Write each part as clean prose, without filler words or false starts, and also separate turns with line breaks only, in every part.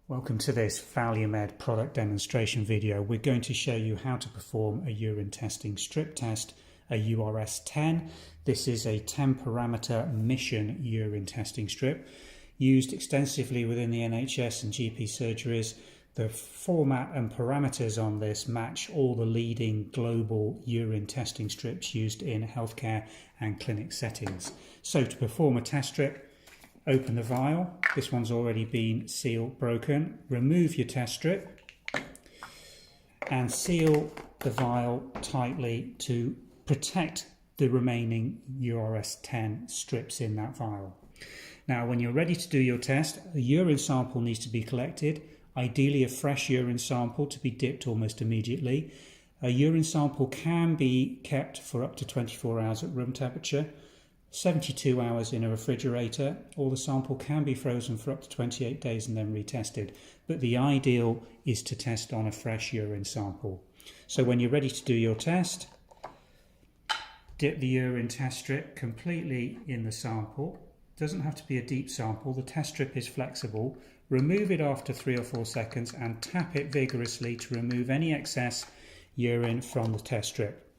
Welcome to this ValueMed product demonstration video. We're going to show you how to perform a urine testing strip test, a URS10. This is a 10 parameter mission urine testing strip used extensively within the NHS and GP surgeries. The format and parameters on this match all the leading global urine testing strips used in healthcare and clinic settings. So to perform a test strip, open the vial. This one's already been sealed, broken. Remove your test strip and seal the vial tightly to protect the remaining URS10 strips in that vial. Now, when you're ready to do your test, a urine sample needs to be collected, ideally a fresh urine sample to be dipped almost immediately. A urine sample can be kept for up to 24 hours at room temperature, 72 hours in a refrigerator, or the sample can be frozen for up to 28 days and then retested. But the ideal is to test on a fresh urine sample. So when you're ready to do your test, dip the urine test strip completely in the sample. It doesn't have to be a deep sample, the test strip is flexible. Remove it after 3 or 4 seconds and tap it vigorously to remove any excess urine from the test strip.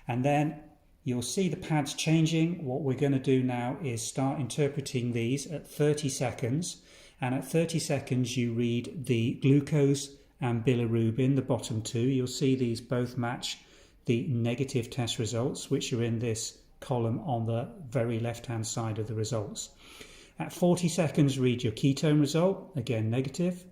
And then you'll see the pads changing. What we're going to do now is start interpreting these at 30 seconds. And at 30 seconds, you read the glucose and bilirubin, the bottom two. You'll see these both match the negative test results, which are in this column on the very left-hand side of the results. At 40 seconds, read your ketone result, again negative.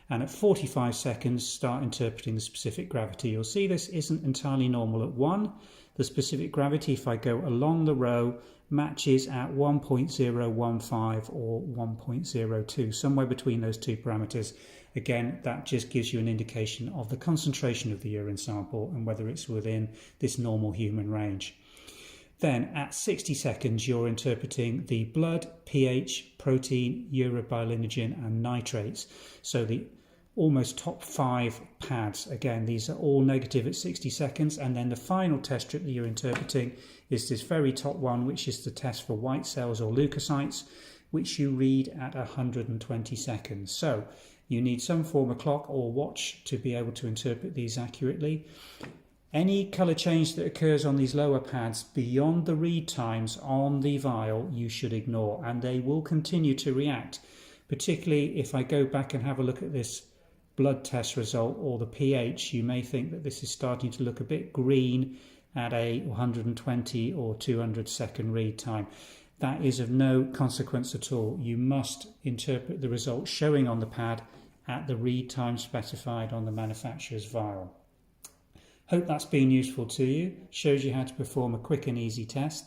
And at 45 seconds, start interpreting the specific gravity. You'll see this isn't entirely normal at 1. The specific gravity, if I go along the row, matches at 1.015 or 1.02, somewhere between those two parameters. Again, that just gives you an indication of the concentration of the urine sample and whether it's within this normal human range. Then at 60 seconds, you're interpreting the blood, pH, protein, urobilinogen and nitrates. So the almost top 5 pads. Again, these are all negative at 60 seconds. And then the final test strip that you're interpreting is this very top one, which is the test for white cells or leukocytes, which you read at 120 seconds. So you need some form of clock or watch to be able to interpret these accurately. Any colour change that occurs on these lower pads beyond the read times on the vial, you should ignore, and they will continue to react. Particularly if I go back and have a look at this blood test result or the pH, you may think that this is starting to look a bit green at a 120 or 200 second read time. That is of no consequence at all. You must interpret the results showing on the pad at the read time specified on the manufacturer's vial. Hope that's been useful to you. Shows you how to perform a quick and easy test.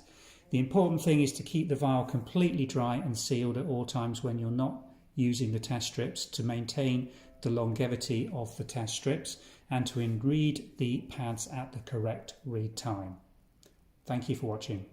The important thing is to keep the vial completely dry and sealed at all times when you're not using the test strips to maintain the longevity of the test strips and to read the pads at the correct read time. Thank you for watching.